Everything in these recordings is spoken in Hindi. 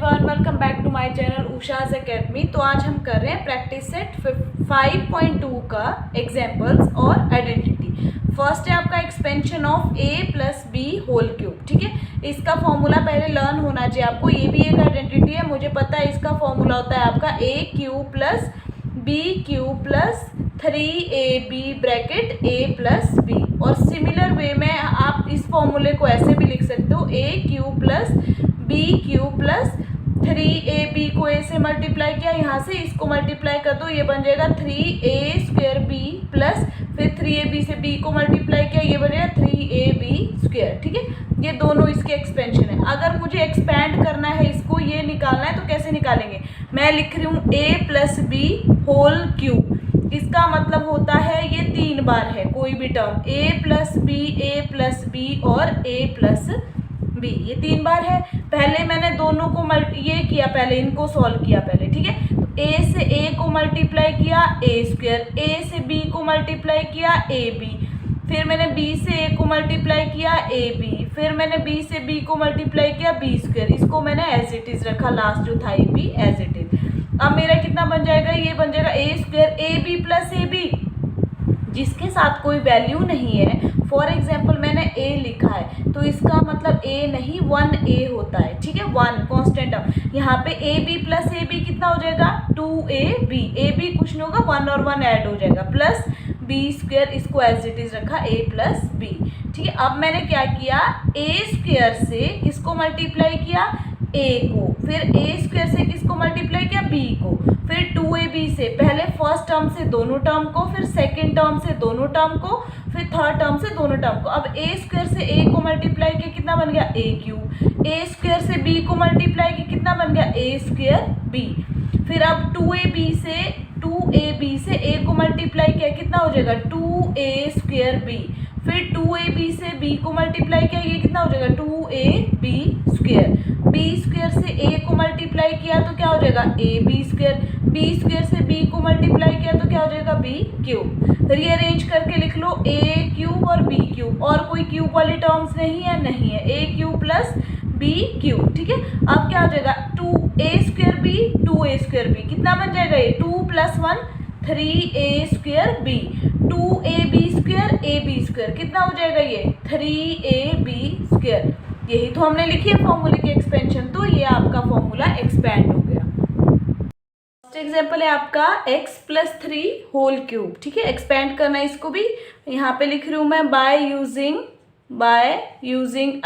Everyone, welcome back to my channel Usha's academy. तो आज हम कर रहे हैं प्रैक्टिस सेट 5.2 का एग्जाम्पल्स और आइडेंटिटी। फर्स्ट है आपका expansion of a plus b whole cube. ठीक है, इसका फॉर्मूला पहले लर्न होना चाहिए आपको। ये भी एक आइडेंटिटी है, मुझे पता है। इसका फॉर्मूला होता है आपका a cube plus b cube plus 3ab bracket a plus b. और सिमिलर वे में आप इस फॉर्मूले को ऐसे भी लिख सकते हो, a cube plus b cube plus 3ab को a से मल्टीप्लाई किया, यहाँ से इसको मल्टीप्लाई कर दो, ये बन जाएगा 3a स्क्वायर बी प्लस फिर 3ab से b को मल्टीप्लाई किया, ये बन जाएगा 3ab स्क्वायर। ठीक है, ये दोनों इसके एक्सपेंशन है। अगर मुझे एक्सपैंड करना है, इसको ये निकालना है, तो कैसे निकालेंगे? मैं लिख रही हूँ a plus b whole cube. इसका मतलब होता है ये 3 बार है कोई भी टर्म, a प्लस बी और a प्लस बी, ये 3 बार है। पहले मैंने दोनों को ये किया, पहले इनको सॉल्व किया पहले। ठीक है, तो a से a को मल्टीप्लाई किया a स्क्वायर, a से b को मल्टीप्लाई किया ab, फिर मैंने b से a को मल्टीप्लाई किया ab, फिर मैंने b से b को मल्टीप्लाई किया b स्क्वायर। इसको मैंने एज इट इज रखा, लास्ट जो था b एज इट इज। अब मेरा कितना बन जाएगा? ये बन जाएगा a square ab plus ab, जिसके साथ कोई वैल्यू नहीं है। फॉर एग्जाम्पल मैंने a लिखा है, तो इसका मतलब a नहीं 1a होता है। ठीक है, 1 कॉन्स्टेंट टर्म। यहाँ पे ab प्लस ab कितना हो जाएगा? 2ab। ab कुछ नहीं होगा, 1 और 1 ऐड हो जाएगा, प्लस b स्क्वायर, इसको एज इट इज रखा a प्लस b। ठीक है, अब मैंने क्या किया, a स्क्वायर से किसको मल्टीप्लाई किया? a को, फिर a स्क्वायर से किसको मल्टीप्लाई किया? b को, फिर 2ab से पहले फर्स्ट टर्म से दोनों टर्म को, फिर सेकंड टर्म से दोनों टर्म को, फिर थर्ड टर्म से दोनों टर्म को। अब a स्क्वायर से a को मल्टीप्लाई किया, कितना बन गया? a cube. a स्क्वायर से b को मल्टीप्लाई किया, कितना बन गया? a square b। फिर अब 2ab से a को मल्टीप्लाई किया, कितना हो जाएगा? 2a square b। फिर 2ab से b को मल्टीप्लाई किया, ये कितना हो जाएगा? 2ab square. b स्क्वायर से a को मल्टीप्लाई किया तो क्या हो जाएगा? ab square. b स्क्वायर से b को मल्टीप्लाई किया तो क्या हो जाएगा? b cube. रीअरेंज करके लिख लो, a क्यूब और b क्यूब। और कोई क्यूब वाली टर्म्स नहीं है, नहीं है। a cube plus b cube. ठीक है, अब क्या हो जाएगा? 2a square b 2a square b, कितना बन जाएगा? ये 2 plus 1 3a square b, 2ab square ab square, कितना हो जाएगा? ये 3ab स्क्वायर। यही तो हमने लिखी है फॉर्मूले की एक्सपेंशन, तो ये आपका फॉर्मूला एक्सपैंड हो गया। फर्स्ट एग्जांपल है आपका x प्लस 3 होल क्यूब। ठीक है, एक्सपैंड करना है इसको भी। यहाँ पे लिख रही हूँ मैं बाय यूजिंग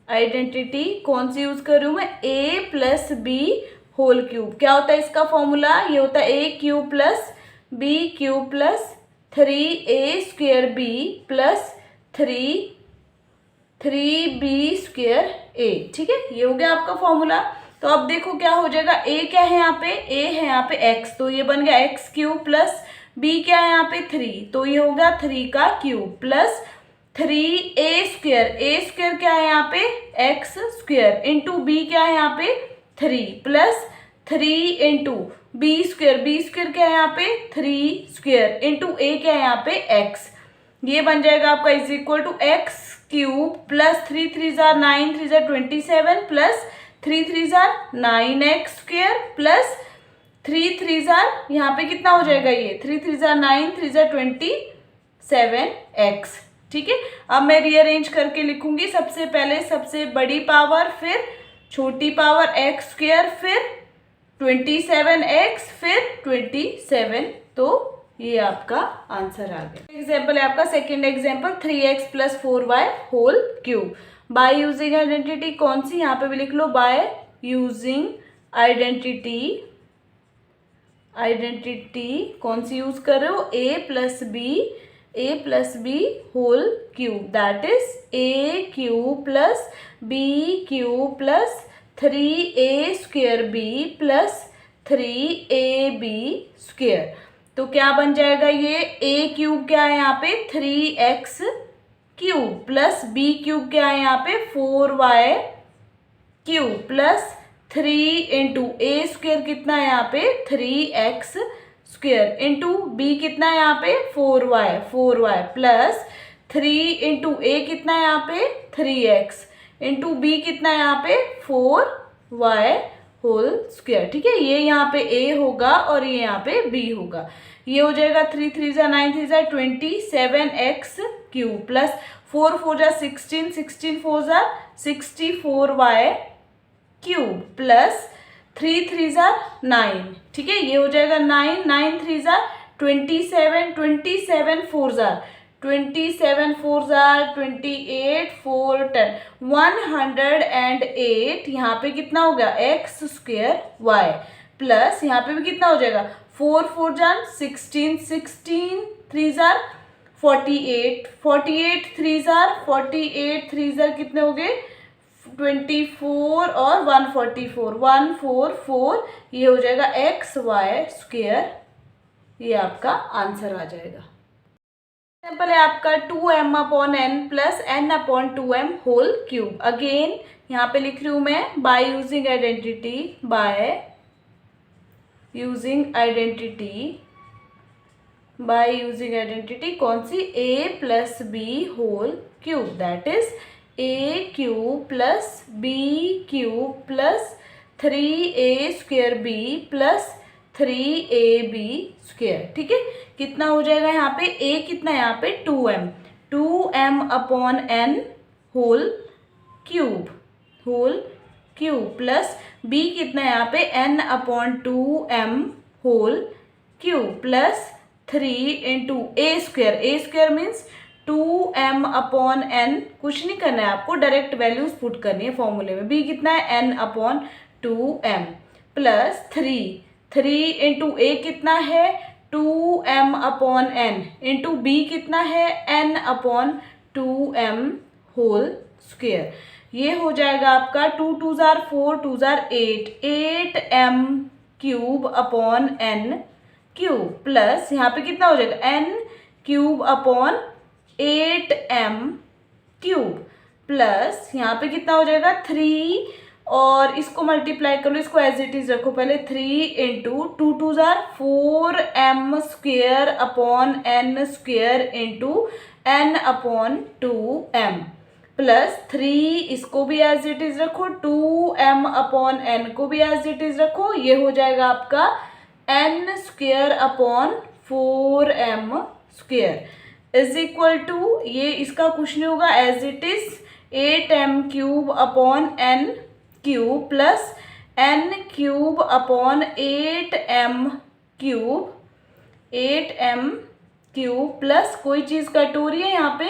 आइडेंटिटी कौन सी यूज कर रही हूँ मैं? a plus b whole cube. क्या होता है इसका फॉर्मूला? ये होता है a cube plus b cube plus 3a square b plus 3b square a। ठीक है, ये हो गया आपका फॉर्मूला। तो अब देखो क्या हो जाएगा, a क्या है यहाँ पे? a है यहाँ पे x, तो ये बन गया x क्यूब प्लस b क्या है यहाँ पे? 3, तो ये हो गया 3 का क्यूब प्लस 3a स्क्वायर क्या है यहाँ पे? x स्क्वायर इंटू b क्या है यहाँ पे? 3 प्लस 3 इंटू b स्क्वायर क्या है यहाँ पे? 3 स्क्वायर इंटू a क्या है यहाँ पे? x। ये बन जाएगा आपका is equal to x cube plus 3 3 जार 9 3 जार 27 प्लस 3 3 जार 9x स्क्वायर प्लस 3 3 जार, यहाँ पे कितना हो जाएगा? ये 3 3 जार 9 3 जार 27x। ठीक है, अब मैं रीअरेंज करके लिखूंगी। सबसे पहले सबसे बड़ी पावर, फिर छोटी पावर x स्क्वायर, फिर 27x, फिर 27। तो ये आपका आंसर आ गया। एग्जाम्पल है आपका second example 3x plus 4y whole cube. By using identity कौन सी? यहाँ पे भी लिख लो, बाय यूजिंग आइडेंटिटी कौन सी यूज कर रहे हो? a plus b whole cube, that is a cube plus b cube plus 3a square b plus 3ab square. तो क्या बन जाएगा? ये a क्यूब क्या है यहाँ पे? 3x cube plus b cube क्या है यहाँ पे? 4y cube plus 3 into a square कितना है यहाँ पे? 3x स्क्वायर इंटू b कितना है यहाँ पे? 4y प्लस 3 इंटू a कितना है यहाँ पे? 3x इंटू बी कितना है यहाँ पे 4y होल स्क्वायर। ठीक है, ये यहाँ पे a होगा और ये यहाँ पे b होगा। ये हो जाएगा 3 3 जा 9 3 जा 27x क्यूब प्लस 4 4 जा 16 16 4 जा 64y क्यूब प्लस 3 3 जा 9। ठीक है, ये हो जाएगा 9 9 3 जा 27 27 4 जा 27 4 जा 28 4 10 108। यहाँ पे कितना हो गया एक्स स्क्वेयर वाई प्लस यहाँ पे भी कितना हो जाएगा 4 4 जा 16 16 3 जा 48 48 3 जा 48 3 जा कितने हो गए 24 और 144 144। ये हो जाएगा एक्स वाई स्क्वेयर, ये आपका आंसर आ जाएगा। एग्जाम्पल है आपका 2m upon n plus n upon 2m whole cube. Again यहाँ पे लिख रही हूँ मैं by using identity, by using identity कौन सी a plus b whole cube, that is a cube plus b cube plus 3a square b plus 3ab square. ठीक है, कितना हो जाएगा यहाँ पे a कितना है यहाँ पे 2m upon n whole cube plus b कितना है यहाँ पे n upon 2m whole cube plus 3 into a square means 2m upon n। कुछ नहीं करना है आपको, डायरेक्ट वैल्यूज पुट करनी है फॉर्मूले में। b कितना है n upon 2m plus 3 into a कितना है 2m upon n into b कितना है n upon 2m whole square. ये हो जाएगा आपका 2 2 jar 4 2 jar 8m cube upon n cube plus यहाँ पे कितना हो जाएगा n cube upon 8m cube plus यहाँ पे कितना हो जाएगा 3 और इसको मल्टीप्लाई कर लो, इसको एज इट इज रखो पहले 3 into 2 2 jar 4m square upon n square into n upon 2m plus 3 इसको भी एज इट इज रखो, 2m अपॉन n को भी एज इट इज रखो। ये हो जाएगा आपका n square upon 4m square is equal to, ये इसका कुछ नहीं होगा as it is 8m cube upon n cube plus n cube upon 8m cube plus कोई चीज़ कट हो रही है यहाँ पे,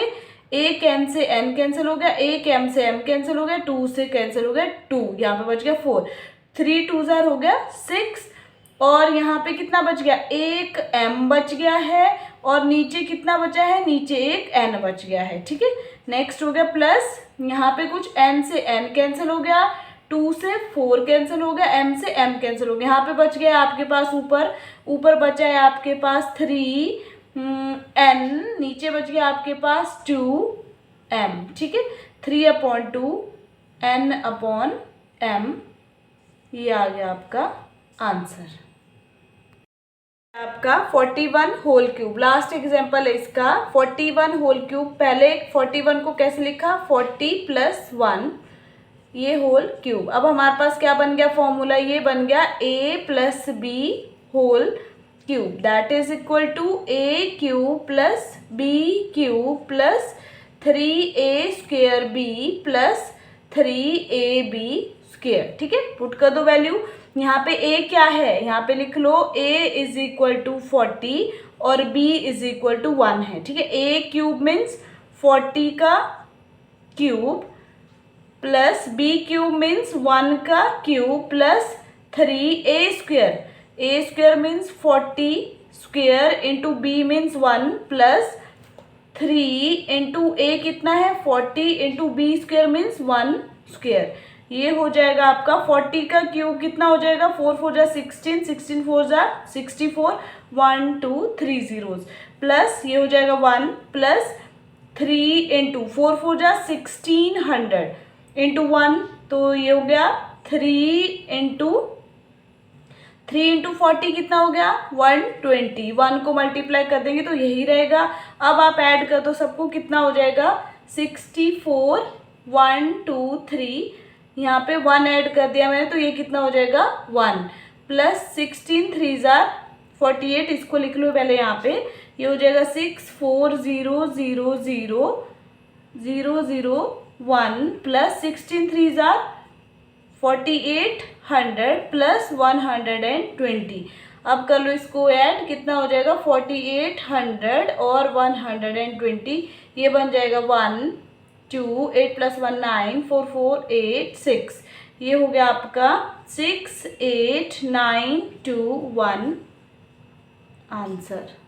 एक n से n कैंसिल हो गया, एक m से m कैंसिल हो गया, 2 से कैंसिल हो गया 2, यहाँ पे बच गया 4, 3 2 जार हो गया 6 और यहाँ पे कितना बच गया एक m बच गया है और नीचे कितना बचा है, नीचे एक n बच गया है। ठीक है, नेक्स्ट हो गया प्लस यहाँ पे कुछ n से n कैंसिल हो गया, 2 से 4 कैंसिल हो गया, m से m कैंसिल हो गया। यहाँ पे बच गया आपके पास ऊपर बचा है आपके पास 3n, नीचे बच गया आपके पास 2m। ठीक है, 3 अपॉन 2 n अपॉन m, ये आ गया आपका आंसर। आपका 41 होल क्यूब, लास्ट एग्जांपल है इसका 41 होल क्यूब। पहले 41 को कैसे लिखा 40 प्लस 1 ये होल क्यूब। अब हमारे पास क्या बन गया फॉर्मूला, ये बन गया a plus b whole cube that is equal to a cube plus b cube plus 3a square b plus 3ab square. ठीक है, पुट कर दो वैल्यू। यहाँ पे a क्या है, यहाँ पे लिख लो a इज इक्वल टू 40 और b इज इक्वल टू 1 है। ठीक है, a क्यूब मीन्स 40 का cube plus b cube means 1 का cube plus 3a square means 40 square into b means 1 plus 3 into a कितना है 40 into b square means 1 square. ये हो जाएगा आपका 40 का क्यूब कितना हो जाएगा 4 4 जा 16 16 4 जा 64 1 2 3 zeros प्लस ये हो जाएगा 1 प्लस 3 इंटू 4 4 जा 1600 इंटू 1 तो ये हो गया 3 इंटू 40 कितना हो गया 120। 1 को मल्टीप्लाई कर देंगे तो यही रहेगा। अब आप ऐड कर दो सबको, कितना हो जाएगा 64 1 2 3, यहाँ पे 1 ऐड कर दिया मैंने, तो ये कितना हो जाएगा 1 प्लस 16 3 जार 48, इसको लिख लो पहले यहाँ पे, ये हो जाएगा 6 4 0 0 0 0 0 1 प्लस 16 3 जार 48 100 प्लस 120। अब कर लो इसको ऐड, कितना हो जाएगा 48 100 और 120, ये बन जाएगा 1 2 8 प्लस 1 9 4 4 8 6, ये हो गया आपका 6 8 9 2 1 आंसर।